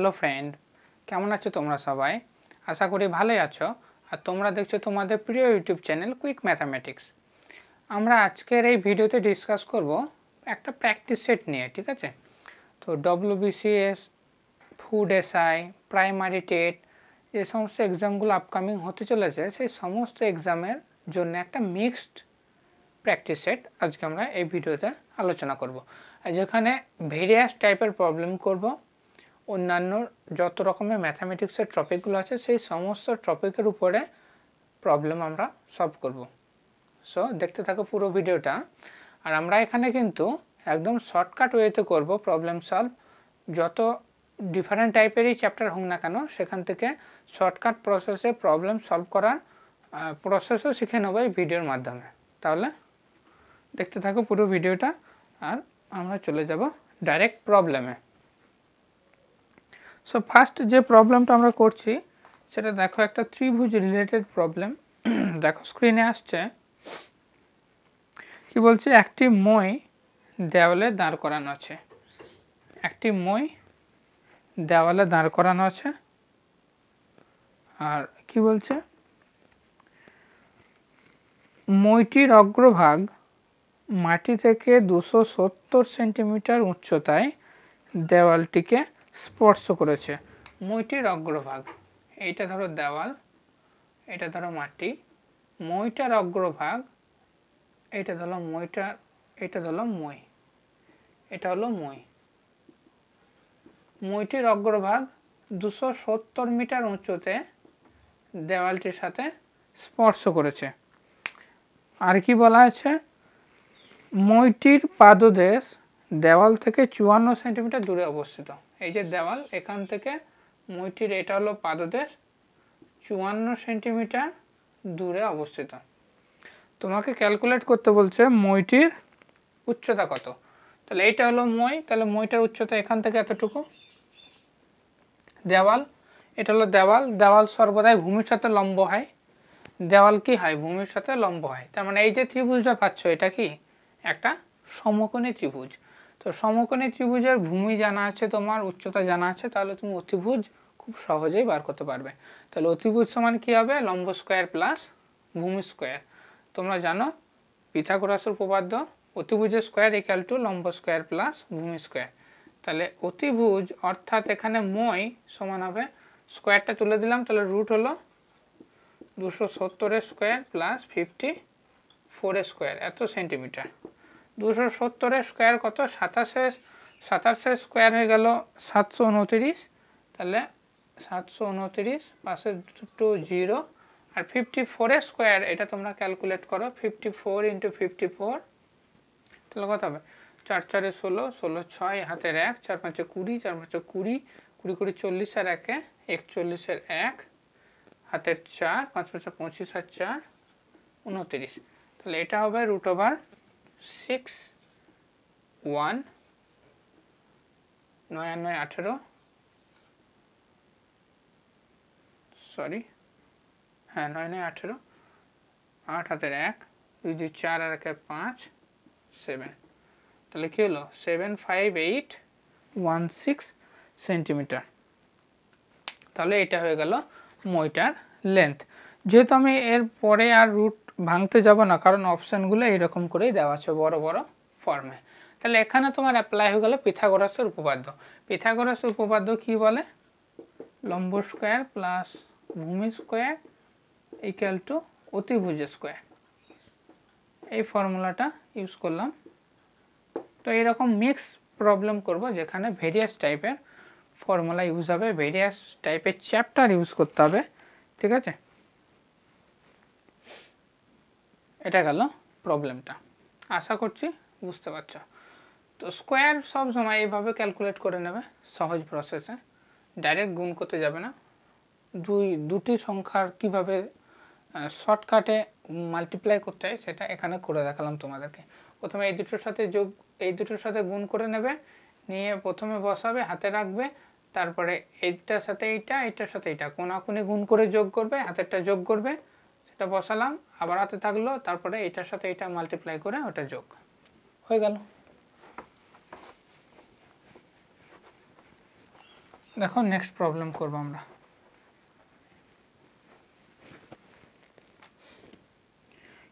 Hello friend, কেমন আছো তোমরা সবাই? আশা করি ভালোই আছো। আর তোমরা দেখছো তোমাদের প্রিয় ইউটিউব চ্যানেল কুইক ম্যাথামেটিক্স। আমরা আজকের এই ভিডিওতে ডিসকাস করব একটা প্র্যাকটিস সেট নিয়ে, ঠিক আছে? তো WBCS, food SI, primary TET, যে সমস্ত এক্সামগুলো আপকামিং হতে চলেছে সেই সমস্ত এক্সামের জন্য একটা মিক্সড প্র্যাকটিস সেট আজকে আমরা এই ভিডিওতে আলোচনা করব। আর যেখানে ভেরিয়াস টাইপের প্রবলেম করব, অন্যান্য যত রকমের ম্যাথামেটিক্সের টপিকগুলো আছে সেই সমস্ত টপিকের উপরে প্রবলেম আমরা সলভ করব। সো দেখতে থাকো পুরো ভিডিওটা। আর আমরা এখানে কিন্তু একদম শর্টকাট ওয়েতে করব প্রবলেম সলভ। যত ডিফারেন্ট টাইপেরই চ্যাপ্টার হোক না কেন সেখান থেকে শর্টকাট প্রসেসে প্রবলেম সলভ করার প্রসেসও শিখে নেব এই ভিডিওর মাধ্যমে। তাহলে দেখতে থাকো পুরো ভিডিওটা আর আমরা চলে যাব ডাইরেক্ট প্রবলেমে। সো ফার্স্ট যে প্রবলেমটা আমরা করছি সেটা দেখো একটা ত্রিভুজ রিলেটেড প্রবলেম। দেখো স্ক্রিনে আসছে কি বলছে, একটি মই দেওয়ালে দাঁড় করানো আছে। একটি মই দেওয়ালে দাঁড় করানো আছে আর কি বলছে, মইটির অগ্রভাগ মাটি থেকে 270 সেন্টিমিটার উচ্চতায় দেওয়ালটিকে স্পর্শ করেছে। মইটির অগ্রভাগ, এইটা ধরো দেওয়াল, এটা ধরো মাটি, মইটার অগ্রভাগ, এটা ধরো মইটার, এটা ধরো মই, এটা হলো মই। মইটির অগ্রভাগ 270 মিটার উঁচুতে দেওয়ালটির সাথে স্পর্শ করেছে। আর কি বলা আছে, মইটির পাদদেশ দেওয়াল থেকে 54 সেন্টিমিটার দূরে অবস্থিত। এই যে দেওয়াল, এখান থেকে মইটির এটা হলো পাদদেশ, 54 সেন্টিমিটার দূরে অবস্থিত। তোমাকে ক্যালকুলেট করতে বলছে মইটির উচ্চতা কত। তাহলে এইটা হলো মই, তাহলে মইটার উচ্চতা এখান থেকে এতটুকু। দেওয়াল, এটা হলো দেওয়াল, দেওয়াল সর্বদাই ভূমির সাথে লম্ব হয়। দেওয়াল কি হয়, ভূমির সাথে লম্ব হয়। তার মানে এই যে ত্রিভুজটা পাচ্ছ এটা কি একটা সমকোণী ত্রিভুজ। তো সমকোণী ত্রিভুজের ভূমি জানা আছে, তোমার উচ্চতা জানা আছে, তাহলে তুমি অতিভুজ খুব সহজেই বার করতে পারবে। তাহলে অতিভুজ সমান কি হবে, লম্ব স্কোয়ার প্লাস ভূমি স্কোয়ার। তোমরা জানো পিথাগোরাসের উপপাদ্য, অতিভুজের স্কোয়ার ইকুয়াল টু লম্ব স্কোয়ার প্লাস ভূমি স্কোয়ার। তাহলে অতিভুজ অর্থাৎ এখানে মই সমান হবে, স্কোয়ারটা তুলে দিলাম, তাহলে রুট হলো 270 স্কোয়ার প্লাস 54 স্কোয়ার, এত সেন্টিমিটার। 270 স্কোয়ার কত, 27 স্কোয়ার হয়ে গেল 729। তাহলে 729 পাশে দুটো জিরো, আর 54 স্কোয়ার এটা তোমরা ক্যালকুলেট করো, 54 ইন্টু 54, তাহলে কত হবে, 4 4 16, 16 6 হাতের 1, 4 5 20, 4 5 20, 20 20 40 আর 1 41 এর 1 হাতের 4, 5 5 25 আর 4 29। তাহলে এটা হবে রুট ওভার 6 1 9 আর 9 18, সরি হ্যাঁ 9 9 18, 8 হাতের 1, 2 2 4 আর 1 5 7। তাহলে কি হলো 75816 সেন্টিমিটার। তাহলে এটা হয়ে গেল মইটার লেন্থ। যেহেতু আমি এর পরে আর রুট ভাঙতে যাব না, কারণ অপশানগুলো এইরকম করেই দেওয়া আছে বড় বড় ফর্মে। তাহলে এখানে তোমার অ্যাপ্লাই হয়ে গেল পিথাগোরাসের উপপাদ্য। পিথাগোরাসের উপপাদ্য কি বলে, লম্ব স্কোয়ার প্লাস ভূমি স্কোয়ার ইকুয়াল টু অতিভুজ স্কোয়ার। এই ফর্মুলাটা ইউজ করলাম। তো এইরকম মিক্স প্রবলেম করব যেখানে ভেরিয়াস টাইপের ফর্মুলা ইউজ হবে, ভেরিয়াস টাইপের চ্যাপ্টার ইউজ করতে হবে, ঠিক আছে? এটা গেল প্রবলেমটা, আশা করছি বুঝতে পারছো। তো স্কোয়ার সব সময় এইভাবে ক্যালকুলেট করে নেবে সহজ প্রসেসে, ডাইরেক্ট গুণ করতে যাবে না। দুটি সংখ্যার কিভাবে শর্টকাটে মাল্টিপ্লাই করতে হয় সেটা এখানে করে দেখালাম তোমাদেরকে। প্রথমে এই দুটোর সাথে যোগ, এই দুটোর সাথে গুণ করে নেবে, নিয়ে প্রথমে বসাবে, হাতে রাখবে, তারপরে এইটার সাথে এইটা, এইটার সাথে এইটা কোনাকুনি গুণ করে যোগ করবে, হাতেরটা যোগ করবে, সেটা বসালাম, আবার হাতে থাকলো, তারপরে এইটার সাথে এইটা মাল্টিপ্লাই করে ওটা যোগ হয়ে গেল। দেখো নেক্সট প্রবলেম করব আমরা।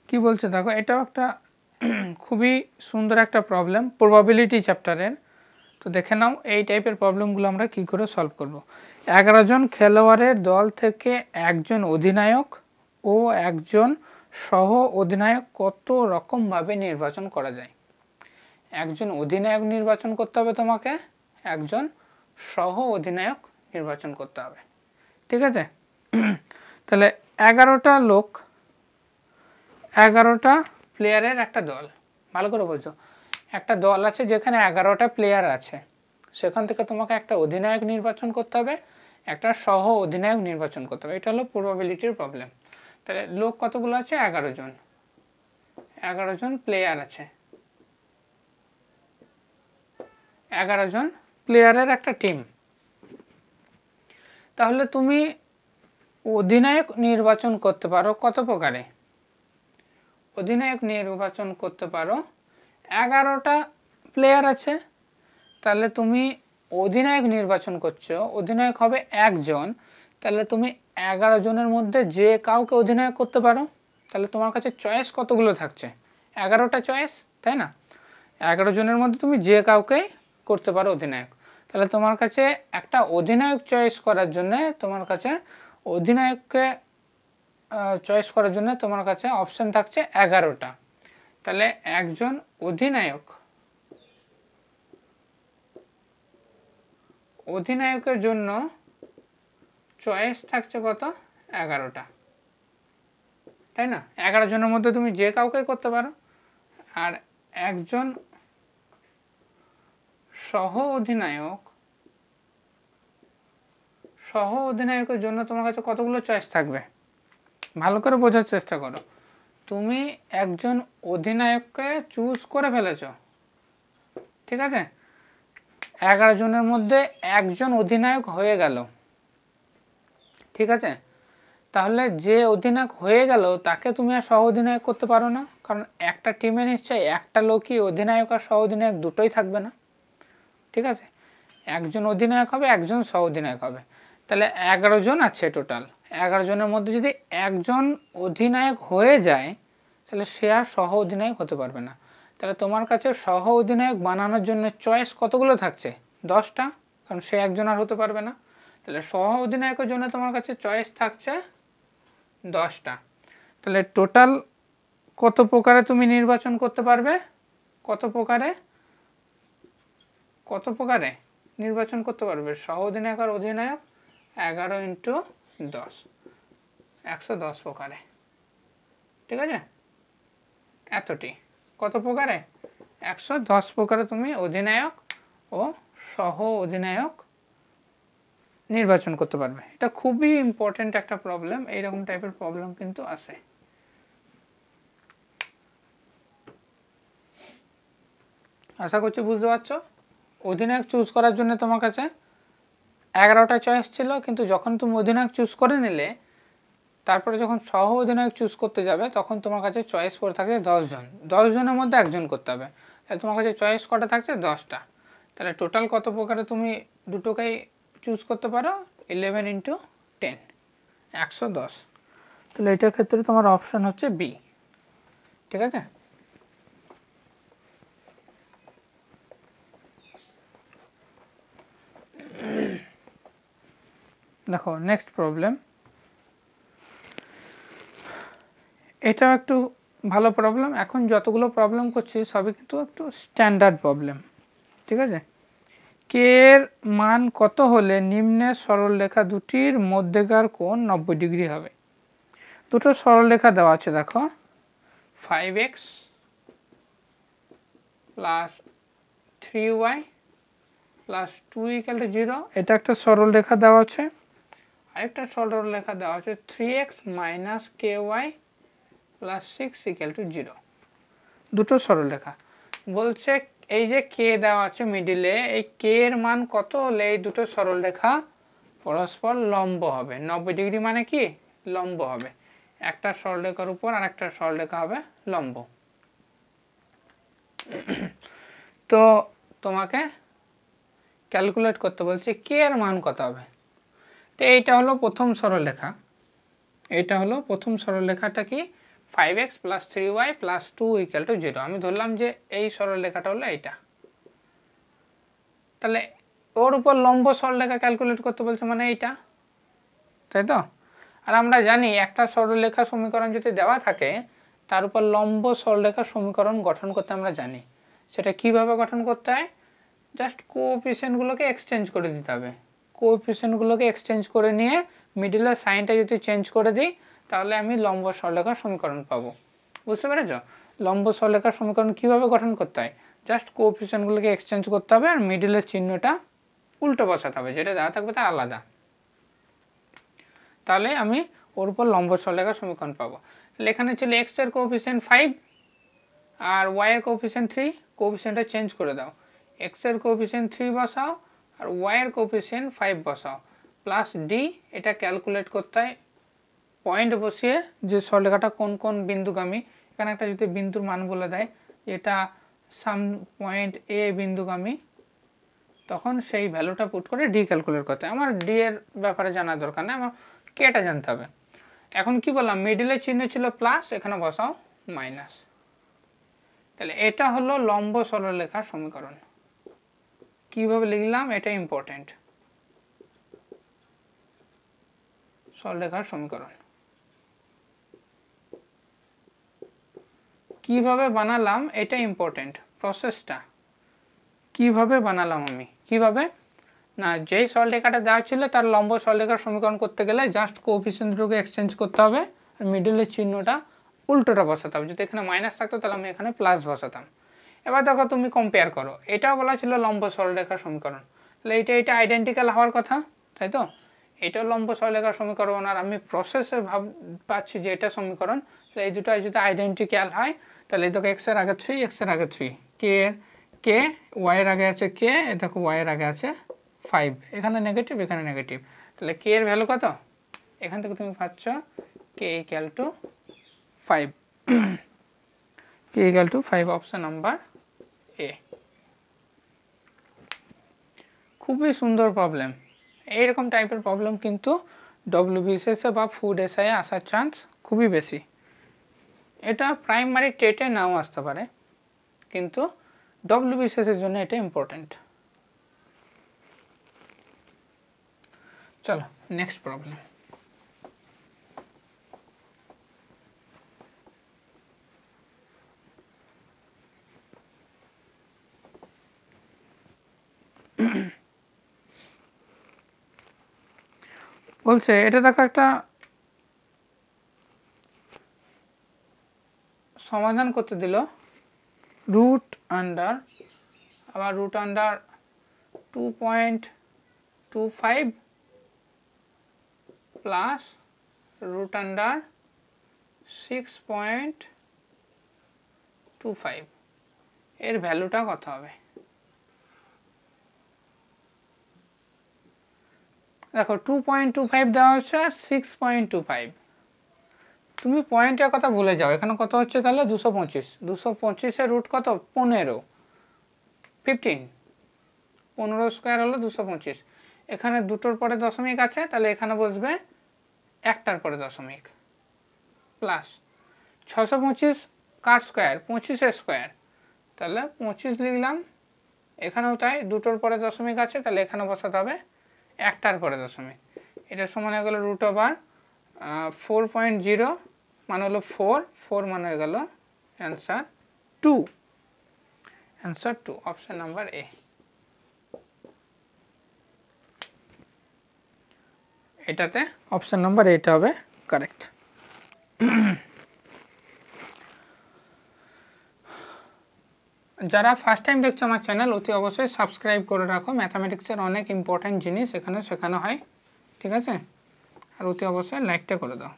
কি বলছে দেখো, এটাও একটা খুবই সুন্দর একটা প্রবলেম প্রবাবিলিটি চ্যাপ্টারের। তো দেখে নাও এই টাইপের প্রবলেমগুলো আমরা কি করে সলভ করব। 11 জন খেলোয়াড়ের দল থেকে একজন অধিনায়ক ও একজন সহ অধিনায়ক কত রকমভাবে নির্বাচন করা যায়। একজন অধিনায়ক নির্বাচন করতে হবে তোমাকে, একজন সহ অধিনায়ক নির্বাচন করতে হবে, ঠিক আছে। তাহলে 11টা লোক, 11টা প্লেয়ারের একটা দল, ভালো করে বোঝো। একটা দল আছে যেখানে 11টা প্লেয়ার আছে, সেখান থেকে তোমাকে একটা অধিনায়ক নির্বাচন করতে হবে, একটা সহ অধিনায়ক নির্বাচন করতে হবে। এটা হলো প্রবাবিলিটির প্রবলেম। তাহলে লোক কতগুলো আছে? 11 জন, 11 জন প্লেয়ার আছে, 11 জন প্লেয়ারের একটা টিম। তাহলে তুমি অধিনায়ক নির্বাচন করতে পারো কত প্রকারে? অধিনায়ক নির্বাচন করতে পারো, 11টা প্লেয়ার আছে, তাহলে তুমি অধিনায়ক নির্বাচন করছো, অধিনায়ক হবে একজন, তাহলে তুমি 11 জনের মধ্যে যে কাউকে অধিনায়ক করতে পারো। তাহলে তোমার কাছে চয়েস কতগুলো থাকছে? 11টা চয়েস, তাই না? 11 জনের মধ্যে তুমি যে কাউকে করতে পারো অধিনায়ক। তাহলে তোমার কাছে একটা অধিনায়ক চয়েস করার জন্য তোমার কাছে অধিনায়ককে চয়েস করার জন্য তোমার কাছে অপশন থাকছে 11টা। তাহলে একজন অধিনায়ক, অধিনায়কের জন্য চয়েস থাকছে কত? 11টা, তাই না? 11 জনের মধ্যে তুমি যে কাউকে করতে পারো। আর একজন সহ অধিনায়ক, সহ অধিনায়কের জন্য তোমার কাছে কতগুলো চয়েস থাকবে? ভালো করে বোঝার চেষ্টা করো। তুমি একজন অধিনায়ককে চুজ করে ফেলেছ, ঠিক আছে, 11 জনের মধ্যে একজন অধিনায়ক হয়ে গেল, ঠিক আছে। তাহলে যে অধিনায়ক হয়ে গেল তাকে তুমি আর সহ অধিনায়ক করতে পারো না, কারণ একটা টিমে নিশ্চয়ই একটা লোকই অধিনায়ক আর সহ অধিনায়ক দুটোই থাকবে না, ঠিক আছে। একজন অধিনায়ক হবে, একজন সহ অধিনায়ক হবে। তাহলে 11 জন আছে টোটাল, 11 জনের মধ্যে যদি একজন অধিনায়ক হয়ে যায় তাহলে সে আর সহ অধিনায়ক হতে পারবে না। তাহলে তোমার কাছে সহ অধিনায়ক বানানোর জন্য চয়েস কতগুলো থাকছে? 10টা, কারণ সে একজন আর হতে পারবে না। তাহলে সহ অধিনায়কের জন্য তোমার কাছে চয়েস থাকছে 10টা। তাহলে টোটাল কত প্রকারে তুমি নির্বাচন করতে পারবে? কত প্রকারে, কত প্রকারে নির্বাচন করতে পারবে? সহ অধিনায়ক আর অধিনায়ক 11 × 10, 110 প্রকারে, ঠিক আছে। এতটি কত প্রকারে? 110 প্রকারে তুমি অধিনায়ক ও সহ অধিনায়ক নির্বাচন করতে পারবে। এটা খুবই ইম্পর্টেন্ট একটা প্রবলেম, এইরকম টাইপের প্রবলেম কিন্তু আসে। আশা করছি বুঝতে পারছো। অধিনায়ক চুজ করার জন্য তোমার কাছে 11টা চয়েস ছিল, কিন্তু যখন তুমি অধিনায়ক চুজ করে নিলে তারপরে যখন সহ অধিনায়ক চুজ করতে যাবে তখন তোমার কাছে চয়েস পড়ে থাকবে 10 জন, 10 জনের মধ্যে একজন করতে হবে। তাহলে তোমার কাছে চয়েস কটা থাকছে? 10টা। তাহলে টোটাল কত প্রকারে তুমি দুটোকেই চুজ করতে পারো? 11 × 10, 110। তাহলে এটার ক্ষেত্রে তোমার অপশান হচ্ছে বি, ঠিক আছে। দেখো নেক্সট প্রবলেম, এটাও একটু ভালো প্রবলেম। এখন যতগুলো প্রবলেম করছি সবই কিন্তু একটু স্ট্যান্ডার্ড প্রবলেম, ঠিক আছে। কে এর মান কত হলে নিম্নের সরলরেখা দুটির মধ্যেকার কোণ 90 ডিগ্রি হবে? দুটো সরলরেখা দেওয়া আছে, দেখো 5x + 3y + 2 = 0, এটা একটা সরলরেখা দেওয়া আছে। আরেকটা সরলরেখা দেওয়া আছে 3x - ky + 6 = 0, দুটো সরলরেখা। বলছে এই যে কে দেওয়া আছে মিডিলে, এই কে এর মান কত হলে এই দুটো সরলরেখা পরস্পর লম্ব হবে? 90 ডিগ্রি মানে কি? লম্ব হবে। একটা সরলরেখার উপর আর একটা সরলরেখা হবে লম্ব। তো তোমাকে ক্যালকুলেট করতে বলছে কে এর মান কত হবে। তো এইটা হলো প্রথম সরলরেখা, এটা হলো প্রথম সরলরেখাটা কি 5x + 3y + 2 = 0। আমি ধরলাম যে এই সরলরেখাটা হলো এইটা, তাহলে ওর উপর লম্ব সরলরেখা ক্যালকুলেট করতে বলছে মানে এইটা, তাই তো। আর আমরা জানি একটা সরলরেখা সমীকরণ যদি দেওয়া থাকে তার উপর লম্ব সরলরেখা সমীকরণ গঠন করতে আমরা জানি। সেটা কিভাবে গঠন করতে হয়, জাস্ট কোএফিসিয়েন্টগুলোকে এক্সচেঞ্জ করে দিতে হবে। কোএফিসিয়েন্টগুলোকে এক্সচেঞ্জ করে নিয়ে মিডলের সাইনটা যদি চেঞ্জ করে দিই তাহলে আমি লম্ব সরলরেখার সমীকরণ পাবো। বুঝতে পেরেছ? লম্ব সরলরেখার সমীকরণ কিভাবে গঠন করতে হয়, জাস্ট কোএফিসিয়েন্টগুলোকে এক্সচেঞ্জ করতে হবে আর মিডলের চিহ্নটা উল্টো বসাতে হবে, যেটা দেওয়া থাকবে তার আলাদা, তাহলে আমি ওর উপর লম্ব সরলরেখার সমীকরণ পাবো। তাহলে এখানে ছিল x এর কোএফিসিয়েন্ট 5 আর y এর কোএফিসিয়েন্ট 3, কোএফিসিয়েন্টটা চেঞ্জ করে দাও, x এর কোএফিসিয়েন্ট 3 বসাও আর y এর কোএফিসিয়েন্ট 5 বসাও প্লাস d। এটা ক্যালকুলেট করতে হয় পয়েন্ট বসিয়ে যে সরলরেখাটা কোন কোন বিন্দুগামী, এখানে একটা যদি বিন্দুর মান বলে দেয় এটা সাম পয়েন্ট a বিন্দুগামী, তখন সেই ভ্যালুটা পুট করে ডি ক্যালকুলেট করতে হয়। আমার ডি এর ব্যাপারে জানার দরকার নেই, আমার কেটা জানতে হবে। এখন কি বললাম, মিডলের চিহ্ন ছিল প্লাস, এখানে বসাও মাইনাস। তাহলে এটা হলো লম্ব সরলরেখার সমীকরণ। কিভাবে লিখলাম এটা ইম্পর্টেন্ট, সরলরেখার সমীকরণ কিভাবে বানালাম এটা ইম্পর্টেন্ট, প্রসেসটা কিভাবে বানালাম আমি, কিভাবে না, যেই সরলরেখাটা দেওয়া ছিল তার লম্ব সরলরেখার সমীকরণ করতে গেলে জাস্ট কোএফিসিয়েন্ট দুটোকে এক্সচেঞ্জ করতে হবে আর মিডলের চিহ্নটা উল্টোটা বসাতে হবে। যদি এখানে মাইনাস থাকতো তাহলে আমি এখানে প্লাস বসাতাম। এবার দেখো তুমি কম্পেয়ার করো, এটাও বলা ছিল লম্ব সরলরেখার সমীকরণ, তাহলে এটা আইডেন্টিক্যাল হওয়ার কথা, তাই তো। এটাও লম্ব সরলরেখার সমীকরণ আর আমি প্রসেসে পাচ্ছি যে এটা সমীকরণ, তাহলে এই দুটো যদি আইডেন্টিক্যাল হয় তাহলে এই দেখো x এর আগে 3, x এর আগে 3, কে y এর আগে আছে কে, দেখো y এর আগে আছে 5, এখানে নেগেটিভ এখানে নেগেটিভ, তাহলে কে এর ভ্যালু কত, এখান থেকে তুমি পাচ্ছ K equal to 5, K equal to 5, option number A. খুবই সুন্দর প্রবলেম, এইরকম টাইপের প্রবলেম কিন্তু ডব্লিউবিসিএসে বা ফুড এসআইয়ে আসার চান্স খুবই বেশি। এটা প্রাইমারি টেটে নাও আসতে পারে কিন্তু ডব্লিউবিসিএসের জন্য এটা ইম্পর্টেন্ট। চলো নেক্সট প্রবলেম। বলছে এটা দেখো একটা সমাধান করতে দিল, root under 2.25 plus root under 6.25 এর ভ্যালুটা কত হবে। দেখো 2.25 দেওয়া হচ্ছে আর 6.25, তুমি পয়েন্টের কথা ভুলে যাও, এখানে কত হচ্ছে তাহলে 225, 225 এর রুট কত 15, 15 স্কোয়ার হলো 225, এখানে দুটোর পরে দশমিক আছে তাহলে এখানে বসবে একটার পরে দশমিক, প্লাস 625 কার স্কোয়ার 25 স্কোয়ার, তাহলে 25 লিখলাম, এখানেও তাই দুটোর পরে দশমিক আছে তাহলে এখানে বসাতে হবে একটার পরে দশমিক, এটা সমান হয়ে গেল রুট ওভার 4.0 মানে হলো 4 মানে হয়ে গেল অ্যান্সার 2, অ্যান্সার 2, অপশন নাম্বার এ। এটাতে অপশন নাম্বার এটা হবে কারেক্ট। যারা ফার্স্ট টাইম দেখছো আমার চ্যানেল অতি অবশ্যই সাবস্ক্রাইব করে রাখো, ম্যাথামেটিক্সের অনেক ইম্পর্ট্যান্ট জিনিস এখানে শেখানো হয়, ঠিক আছে, আর অতি অবশ্যই লাইকটা করে দাও।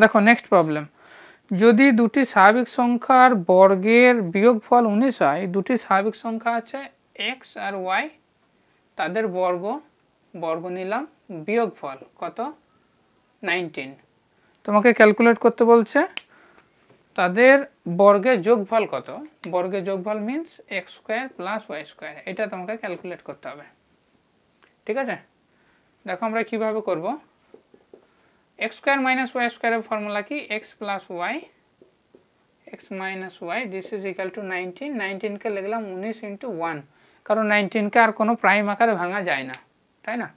দেখো নেক্সট প্রবলেম, যদি দুটি স্বাভাবিক সংখ্যার বর্গের বিয়োগফল 19 হয়, দুটি স্বাভাবিক সংখ্যা আছে x আর y, তাদের বর্গ নিলাম, বিয়োগফল কত 19, তোমাকে ক্যালকুলেট করতে বলছে তাদের বর্গের যোগফল কত, বর্গের যোগফল means x square plus y square, এটা তোমাকে ক্যালকুলেট করতে হবে। ঠিক আছে, দেখো আমরা কিভাবে করব। এক্স স্কোয়ার মাইনাস ওয়াই স্কোয়ারের ফর্মুলা কি, x plus y x minus y this is equal to 19, 19কে লিখলাম 19 ইন্টু 1, কারণ 19কে আর কোনো প্রাইম আকারে ভাঙা যায় না, তাই না,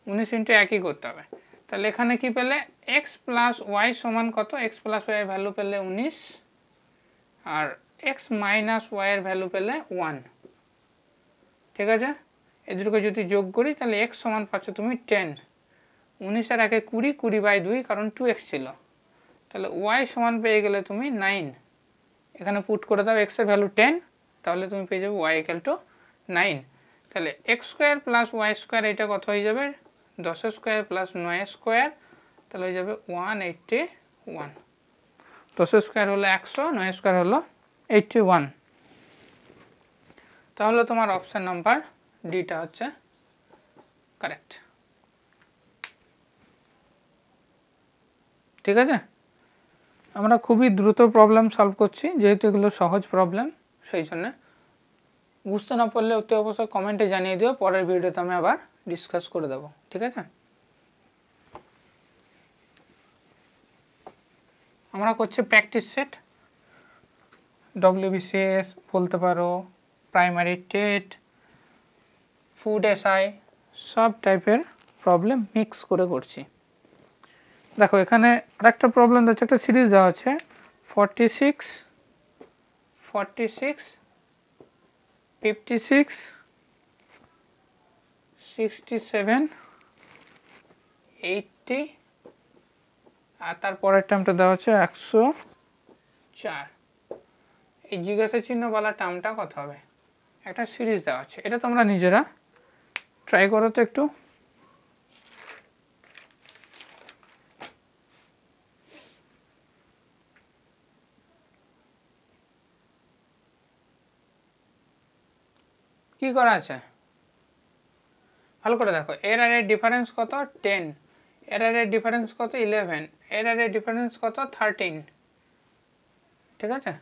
19 ইন্টু একই করতে হবে। তাহলে এখানে কি পেলে, এক্স প্লাস ওয়াই সমান কত, এক্স প্লাস ওয়াই ভ্যালু পেলে 19 আর এক্স মাইনাস ওয়াইয়ের ভ্যালু পেলে 1। ঠিক আছে, এই দুটোকে যদি যোগ করি তাহলে এক্স সমান পাচ্ছ তুমি 10, 19 আর 1 20, 20/2 কারণ 2x ছিল। তাহলে ওয়াই সমান পেয়ে গেলে তুমি 9, এখানে পুট করে দাও এক্সের ভ্যালু 10, তাহলে তুমি পেয়ে যাবে ওয়াই ইকুয়াল টু 9। তাহলে x square plus y square এটা কত হয়ে যাবে, 10 স্কোয়ার প্লাস 9 স্কোয়ার, তাহলে হয়ে যাবে 181। 10 স্কোয়ার হলো 100, 9 স্কোয়ার হলো 81। তাহলে তোমার অপশান নাম্বার ডিটা হচ্ছে কারেক্ট। ঠিক আছে, আমরা খুবই দ্রুত প্রবলেম সলভ করছি যেহেতু এগুলো সহজ প্রবলেম, সেই জন্য বুঝতে না পারলে অতি অবশ্যই কমেন্টে জানিয়ে দিও, পরের ভিডিওতে আমি আবার ডিসকাস করে দেবো। ঠিক আছে, আমরা করছি প্র্যাকটিস সেট, WBCS বলতে পারো, প্রাইমারি টেট, ফুড এসআই, সব টাইপের প্রবলেম মিক্স করে করছি। দেখো এখানে আরেকটা প্রবলেম আছে, একটা সিরিজ দেওয়া আছে 46, 46, 56, 67, 80 আর তারপরের টার্মটা দেওয়া আছে 104। এই জিজ্ঞাসা চিহ্নওয়ালা টার্মটা কত হবে, একটা সিরিজ দেওয়া আছে, এটা তোমরা নিজেরা ট্রাই করো তো একটু। কি করা আছে ভালো করে দেখো, এর আর এর ডিফারেন্স কত 10, এর আর এর ডিফারেন্স কত 11, এর আর এর ডিফারেন্স কত 13। ঠিক আছে,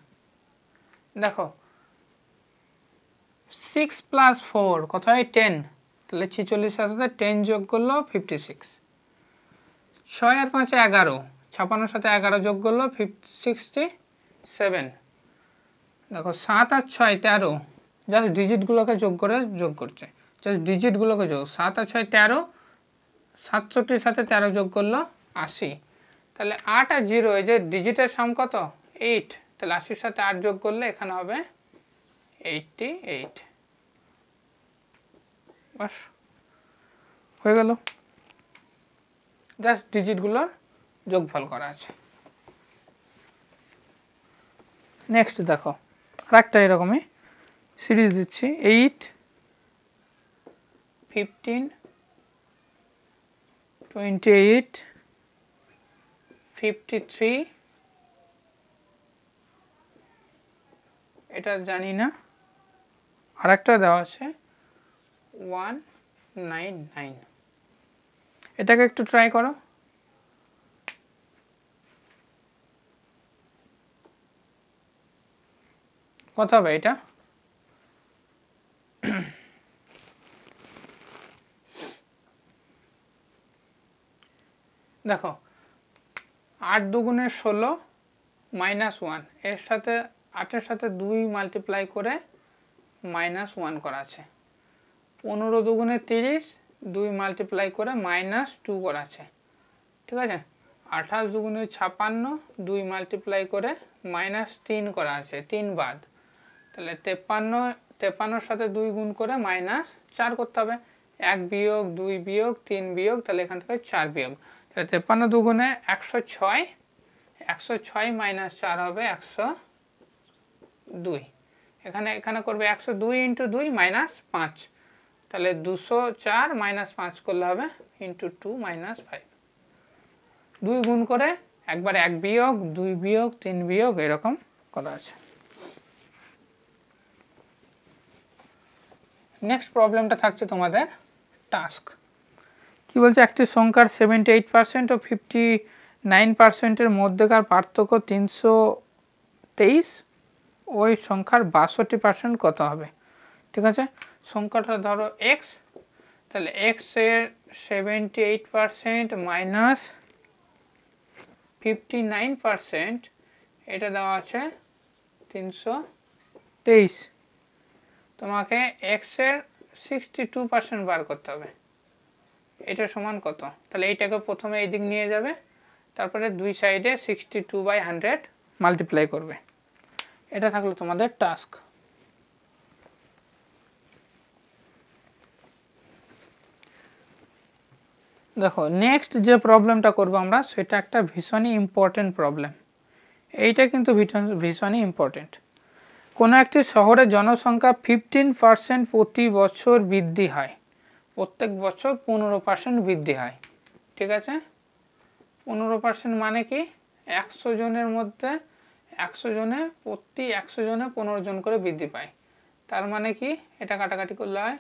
দেখো 6 প্লাস 4 কত হয় 10, তাহলে 46 এর সাথে 10 যোগ করলো 56, 6 আর 5 11, 56 সাথে 11 যোগ করলো 67। দেখো 7 আর 6 13, জাস্ট ডিজিটগুলোকে যোগ করছে, জাস্ট ডিজিটগুলোকে যোগ, 7 আর 6 13, 67 সাথে 13 যোগ করলো 80, তাহলে 8 আর 0 এই যে ডিজিটের সাম কত 8, তাহলে 80 সাথে 8 যোগ করলে এখানে হবে 88। বাস হয়ে গেল, জাস্ট ডিজিটগুলোর যোগফল করা আছে। নেক্সট দেখো আরেকটা এরকমই সিরিজ দিচ্ছি 8, 15, 28, 53, এটা জানি না, আরেকটা দেওয়া আছে 199, এটাকে একটু ট্রাই করো। কত হবে এটা, দেখো 8 দুগুণে 16 -1, এর সাথে 8-এর সাথে 2 মাল্টিপ্লাই করে -1 করা আছে, 15 দুগুণে 30, 2 মাল্টিপ্লাই করে -2 করা আছে। ঠিক আছে, 28 দুগুণে 56, 2 মাল্টিপ্লাই করে -3 করা আছে, 3 বাদ, তাহলে 53-এর সাথে 2 গুণ করে -4 করতে হবে, 1 বিয়োগ 2 বিয়োগ 3 বিয়োগ, তাহলে এখান থেকে 4 বিয়োগ, তাহলে 53 দুগুণে 106, 106 - 4 হবে 102, এখানে করবে 102 ইন্টু 2 -5, তাহলে 204 -5 করলে হবে ইন্টু 2 -5, 2 গুণ করে একবার 1 বিয়োগ 2 বিয়োগ 3 বিয়োগ এরকম করা আছে। নেক্সট প্রবলেমটা থাকছে তোমাদের টাস্ক, কি বলছে, একটি সংখ্যার 78% ও 59%-এর মধ্যেকার পার্থক্য 23, ওই সংখ্যার 62% কত হবে? ঠিক আছে, সংখ্যাটা ধরো x, তাহলে x এর 78% মাইনাস 59%, এটা দেওয়া আছে 323। তোমাকে x এর 62% বার করতে হবে, এটা সমান কত? তাহলে এইটাকে প্রথমে এই দিক নিয়ে যাবে, তারপরে দুই সাইডে 62/100 মাল্টিপ্লাই করবে। এটা থাকলো তোমাদের টাস্ক। দেখো নেক্সট যে প্রবলেমটা করবো আমরা, সেটা একটা ভীষণই ইম্পর্টেন্ট প্রবলেম। এইটা কিন্তু ভীষণই ইম্পর্টেন্ট। কোনো একটি শহরের জনসংখ্যা 15% প্রতি বছর বৃদ্ধি হয়, প্রত্যেক বছর 15% বৃদ্ধি হয়। ঠিক আছে, 15% মানে কি? 100 জনের মধ্যে 100 জনে প্রতি 100 জনে 15 জন করে বৃদ্ধি পায়। তার মানে কি? এটা কাটাকাটি করলে হয়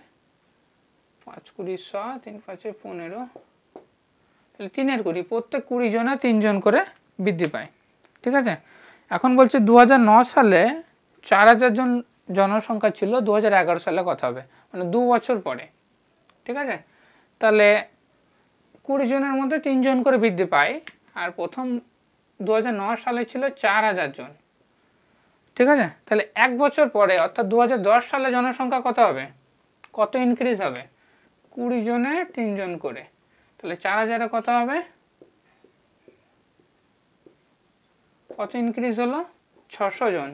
5 20 100, 3 5 15, তাহলে 3 20, প্রত্যেক 20 জনে 3 জন করে বৃদ্ধি পায়। ঠিক আছে, এখন বলছে 2009 সালে 4000 জন জনসংখ্যা ছিল, 2011 সালে কথা হবে, মানে 2 বছর পরে। ঠিক আছে, তাহলে 20 জনের মধ্যে 3 জন করে বৃদ্ধি পায়, আর প্রথম 2009 সালে ছিল 4000 জন। ঠিক আছে, তাহলে 1 বছর পরে অর্থাৎ 2010 সালে জনসংখ্যা কত হবে? কত ইনক্রিজ হবে? 20 জনে 3 জন করে, তাহলে 4000-এ কত হবে? কত ইনক্রিজ হলো? 600 জন।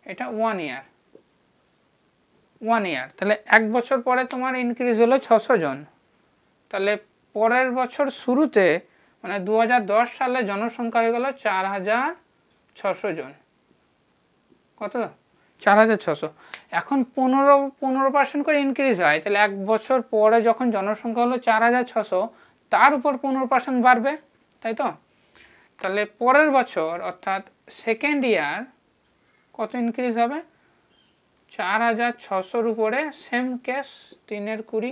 এটা 1 ইয়ার, 1 ইয়ার। তাহলে 1 বছর পরে তোমার ইনক্রিজ হলো 600 জন। তাহলে পরের বছর শুরুতে মানে 2010 সালে জনসংখ্যা হয়ে গেল 4600 জন। কত? 4600। এখন 15% করে ইনক্রিজ হয়, তাহলে 1 বছর পরে যখন জনসংখ্যা হলো 4600, তার উপর 15% বাড়বে, তাই তো? তাহলে পরের বছর অর্থাৎ সেকেন্ড ইয়ার কত ইনক্রিজ হবে? 4600-র উপরে সেম কেস 3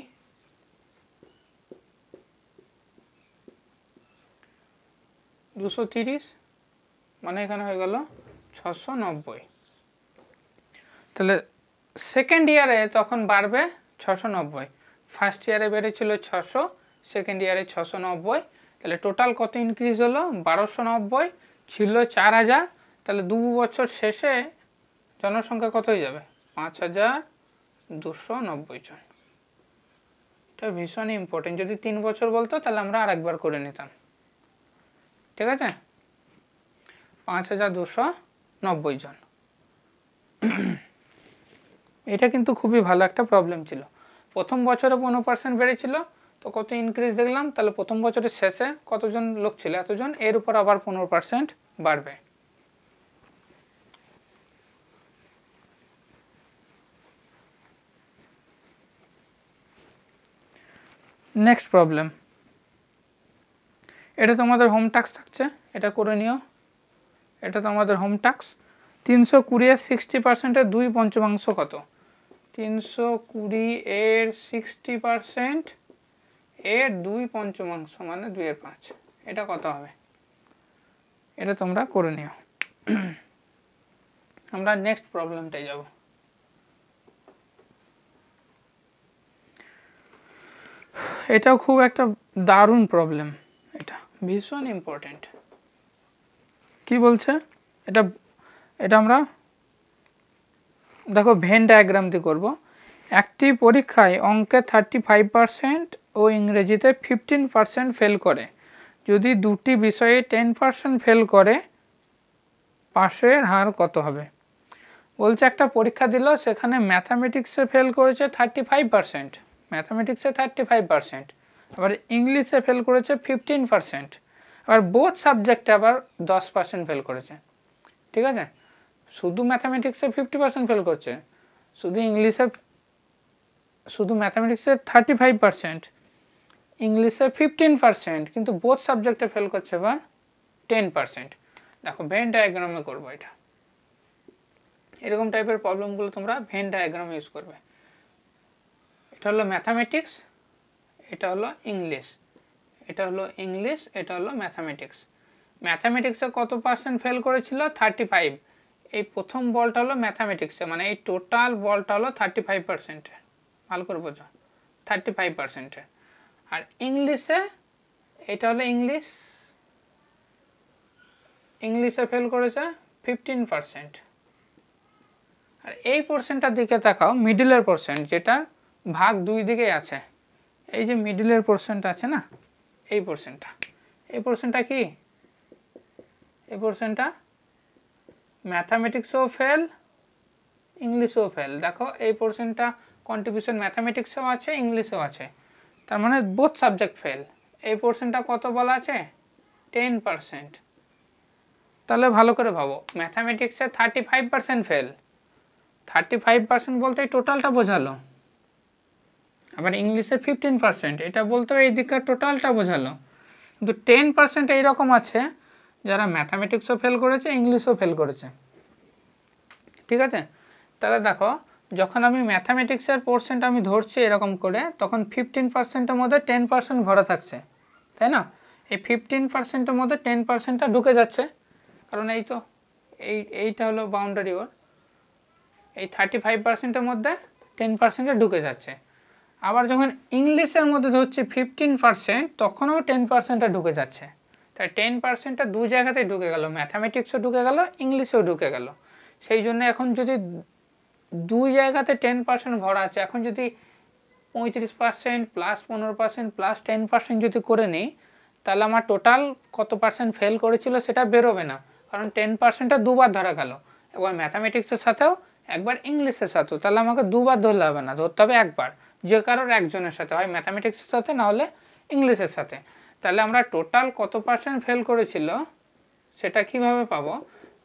20, মানে এখানে হয়ে গেল 690। তাহলে সেকেন্ড ইয়ারে তখন বাড়বে 690। ফার্স্ট ইয়ারে বেড়েছিল 600, সেকেন্ড ইয়ারে 690, তাহলে টোটাল কত ইনক্রিজ হলো? 1290, ছিল 4000, তাহলে 2 বছর শেষে জনসংখ্যা কত হয়ে যাবে? 5290 জন। এটা ভীষণ ইম্পর্টেন্ট। যদি 3 বছর বলতো তাহলে আমরা আরেকবার করে নিতাম। ঠিক আছে, 5290 জন। এটা কিন্তু খুবই ভালো একটা প্রবলেম ছিল। প্রথম বছরে 15% বেড়েছিল, তো কত ইনক্রিজ দেখলাম? তাহলে প্রথম বছরের শেষে কতজন লোক ছিল? এতজন, এর উপর আবার 15% বাড়বে। নেক্সট প্রবলেম, এটা তোমাদের হোম টাস্ক থাকছে, এটা করে নিও। এটা তোমাদের হোম টাস্ক। 320 এর 60%-এর 2/5 কত? 320 এর 60% এর 2/5 মানে 2/5, এটা কত হবে? এটা তোমরা করে নিও। আমরা নেক্সট প্রবলেমটাই যাব। এটাও খুব একটা দারুণ প্রবলেম, এটা ভীষণ ইম্পর্টেন্ট। কি বলছে এটা? এটা আমরা দেখো ভেন ডায়াগ্রাম দিয়ে করব। একটি পরীক্ষায় অঙ্কে 35% ও ইংরেজিতে 15% ফেল করে। যদি দুটি বিষয়ে 10% ফেল করে, পাশের হার কত হবে? বলছে একটা পরীক্ষা দিল, সেখানে ম্যাথামেটিক্সে ফেল করেছে 35%, ম্যাথামেটিক্সে 35%, আবার ইংলিশে ফেল করেছে 15%, আবার বোথ সাবজেক্টে আবার 10% ফেল করেছে। ঠিক আছে, শুধু ম্যাথামেটিক্সে 50% ফেল করছে, শুধু ইংলিশে, শুধু ম্যাথামেটিক্সে 35%, ইংলিশে 15%, কিন্তু বোথ সাবজেক্টে ফেল করছে এবার 10%। দেখো ভেন ডায়াগ্রামে করবো এটা। এরকম টাইপের প্রবলেমগুলো তোমরা ভেন ডায়াগ্রাম ইউজ করবে। এটা হলো ম্যাথামেটিক্স, এটা হলো ইংলিশ, এটা হলো ইংলিশ, এটা হলো ম্যাথামেটিক্স। ম্যাথামেটিক্সে কত পার্সেন্ট ফেল করেছিল? 35, এই প্রথম বলটা হলো ম্যাথামেটিক্সে, মানে এই টোটাল বলটা হলো 35%, ভালো করে বোঝো 35%। আর ইংলিশে এটা হলো ইংলিশে ফেল করেছে 15%। আর এই পোর্শনটার দিকে তাকাও, মিডলের পোর্শন, যেটার ভাগ দুই দিকেই আছে। এই যে মিডলের পোর্শনটা আছে না, এই পোর্শনটা কি, এই পোর্শনটা ম্যাথামেটিক্সও ফেল, ইংলিশও ফেল। দেখো এই পোর্শনটা কন্ট্রিবিউশন ম্যাথামেটিক্সেও আছে, ইংলিশেও আছে, তার মানে বোথ সাবজেক্ট ফেল। এই পোর্শনটা কত বলা আছে, 10%। তাহলে ভালো করে ভাবো, ম্যাথামেটিক্সে 35% ফেল, 35% বলতে এই টোটালটা বোঝালো। আবার ইংলিশে 15%, এটা বলতেও এই দিককার টোটালটা বোঝালো। কিন্তু 10% এইরকম আছে যারা ম্যাথামেটিক্সও ফেল করেছে, ইংলিশও ফেল করেছে। ঠিক আছে, তাহলে দেখো যখন আমি ম্যাথামেটিক্সের পোর্শনটা আমি ধরছি এরকম করে, তখন 15%-এর মধ্যে 10% ভরা থাকছে, তাই না? এই 15%-এর মধ্যে 10%টা ঢুকে যাচ্ছে, কারণ এই তো এইটা হলো বাউন্ডারি ওর। এই 35%-এর মধ্যে 10%টা ঢুকে যাচ্ছে। আবার যখন ইংলিশের মধ্যে ধরছি 15%, তখনও 10%টা ঢুকে যাচ্ছে। তাই 10%টা দু জায়গাতেই ঢুকে গেল, ম্যাথামেটিক্সও ঢুকে গেল, ইংলিশেও ঢুকে গেল। সেই জন্য এখন যদি দুই জায়গাতে 10% ভরা আছে, এখন যদি 35% প্লাস 15% প্লাস 10% যদি করে নিই, তাহলে আমার টোটাল কত পার্সেন্ট ফেল করেছিল সেটা বেরোবে না, কারণ 10%টা দুবার ধরা গেল, একবার ম্যাথামেটিক্সের সাথেও একবার ইংলিশের সাথেও। তাহলে আমাকে দুবার ধরলে হবে না, ধরতে হবে একবার, যে কারোর একজনের সাথে, হয় ম্যাথামেটিক্সের সাথে না হলে ইংলিশের সাথে। তাহলে আমরা টোটাল কত পার্সেন্ট ফেল করেছিল সেটা কিভাবে পাবো?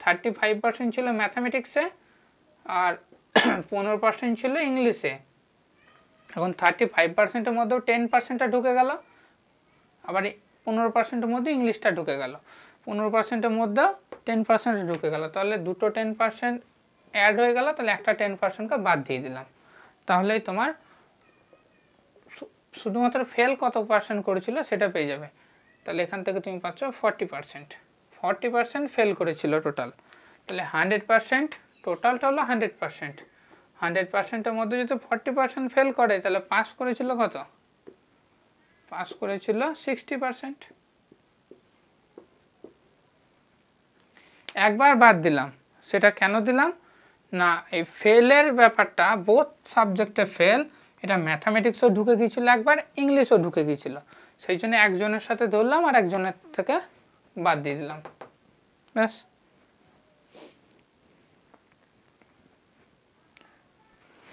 35% ছিল ম্যাথামেটিক্সে আর 15% ছিল ইংলিশে। এখন 35%-এর মধ্যেও 10%টা ঢুকে গেল, আবার 15%-এর মধ্যে ইংলিশটা ঢুকে গেল, 15%-এর মধ্যেও 10% ঢুকে গেল। তাহলে দুটো 10% অ্যাড হয়ে গেল, তাহলে একটা 10%কে বাদ দিয়ে দিলাম। তাহলেই তোমার শুধুমাত্র ফেল কত পার্সেন্ট করেছিল সেটা পেয়ে যাবে। তাহলে এখান থেকে তুমি পাচ্ছ 40% ফেল করেছিল টোটাল। তাহলে 100%, টোটালটা হলো 100%, 100%-এর মধ্যে যদি 40% ফেল করে, তাহলে পাস করেছিল কত? পাস করেছিল 60%। একবার বাদ দিলাম, সেটা কেন দিলাম না, এই ফেলের ব্যাপারটা বোথ সাবজেক্টে ফেল, এটা ম্যাথামেটিক্সও ঢুকে গিয়েছিল একবার, ইংলিশও ঢুকে গিয়েছিল, সেই জন্য একজনের সাথে ধরলাম আর একজনের থেকে বাদ দিয়ে দিলাম, ব্যাস।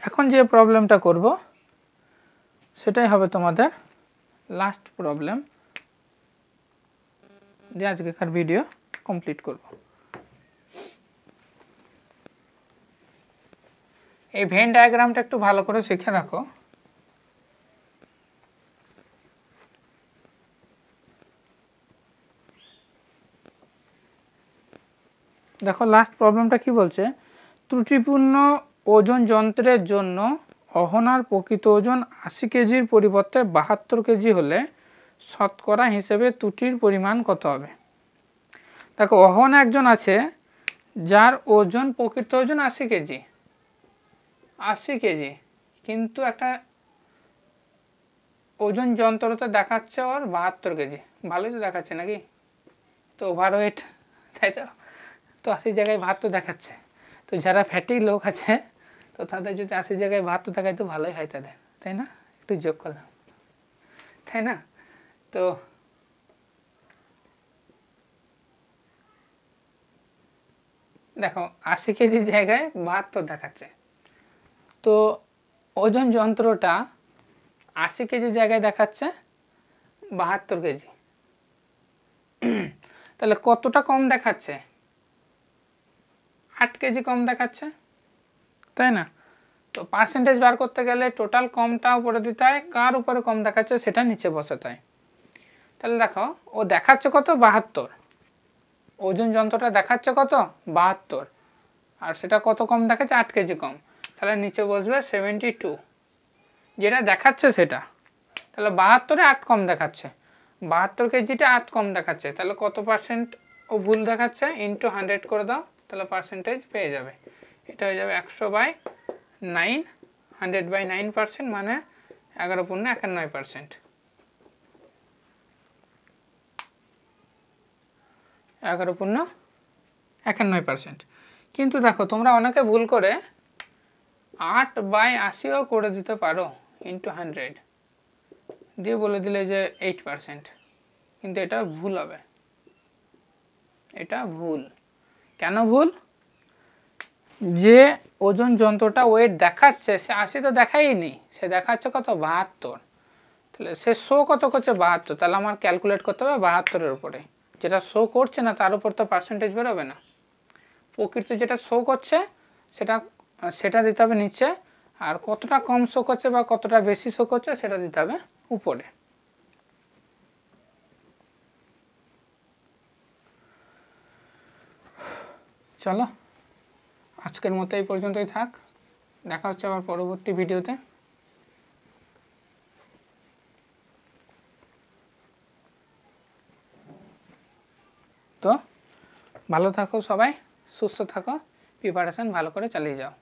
এখন যে প্রবলেমটা করব সেটাই হবে তোমাদের লাস্ট প্রবলেম, যে আজকেকার ভিডিও কমপ্লিট করব। এই ভেন ডায়াগ্রামটা একটু ভালো করে শিখে রাখো। দেখো লাস্ট প্রবলেমটা কি বলছে, ত্রুটিপূর্ণ ওজন যন্ত্রের জন্য অহনার প্রকৃত ওজন 80 কেজির পরিবর্তে 72 কেজি হলে শতকরা হিসেবে ত্রুটির পরিমাণ কত হবে? দেখো অহনা একজন আছে যার ওজন, প্রকৃত ওজন 80 কেজি, 80 কেজি, কিন্তু একটা ওজন যন্ত্রতে দেখাচ্ছে ওর 72 কেজি। ভালোই তো দেখাচ্ছে নাকি? তো ওভারওয়েট, তাই তো? তো 80 জায়গায় 72 দেখাচ্ছে, তো যারা ফ্যাটি লোক আছে তো তাদের যদি 80 জায়গায় 72 দেখায় তো ভালোই হয় তাদের, তাই না? একটু যোগ করলাম, তাই না? তো দেখো 80 কেজি জায়গায় 72 দেখাচ্ছে, তো ওজন যন্ত্রটা 80 কেজি জায়গায় দেখাচ্ছে 72 কেজি, তাহলে কতটা কম দেখাচ্ছে? 8 কেজি কম দেখাচ্ছে, তাই না? তো পার্সেন্টেজ বার করতে গেলে টোটাল কমটা উপরে দিতে হয়, কার উপরে কম দেখাচ্ছে সেটা নিচে বসাতে হয়। তাহলে দেখো ও দেখাচ্ছে কত? 72, ওজন যন্ত্রটা দেখাচ্ছে কত? 72, আর সেটা কত কম দেখাচ্ছে? 8 কেজি কম। তাহলে নিচে বসবে 72, যেটা দেখাচ্ছে সেটা। তাহলে 72-এ 8 কম দেখাচ্ছে, 72 কেজিটা 8 কম দেখাচ্ছে, তাহলে কত পার্সেন্ট ও ভুল দেখাচ্ছে? ইন্টু 100 করে দাও, তাহলে পার্সেন্টেজ পেয়ে যাবে। এটা হয়ে যাবে 100/9, 100/9% মানে 11.91%। 11.91%। কিন্তু দেখো তোমরা অনেকে ভুল করে 8/80ও করে দিতে পারো ইন্টু 100 দিয়ে বলে দিলে যে 8%, কিন্তু এটা ভুল হবে। এটা ভুল। কেন ভুল? যে ওজন যন্ত্রটা ওয়েট দেখাচ্ছে সে 80 তো দেখায়নি, সে দেখাচ্ছে কত 72। তাহলে সে শো কত করছে 72, তাহলে আমার ক্যালকুলেট করতে হবে 72-এর উপরে। যেটা শো করছে না তার উপর তো পার্সেন্টেজ বেরোবে না। প্রকৃত যেটা শো করছে সেটা দিতে হবে নিচে, আর কতটা কম শো করছে বা কতটা বেশি শো করছে সেটা দিতে হবে উপরে। চলো আজকের মতো এই পর্যন্তই থাক, দেখা হচ্ছে আবার পরবর্তী ভিডিওতে। তো ভালো থাকো সবাই, সুস্থ থাকো, প্রিপারেশন ভালো করে চালিয়ে যাও।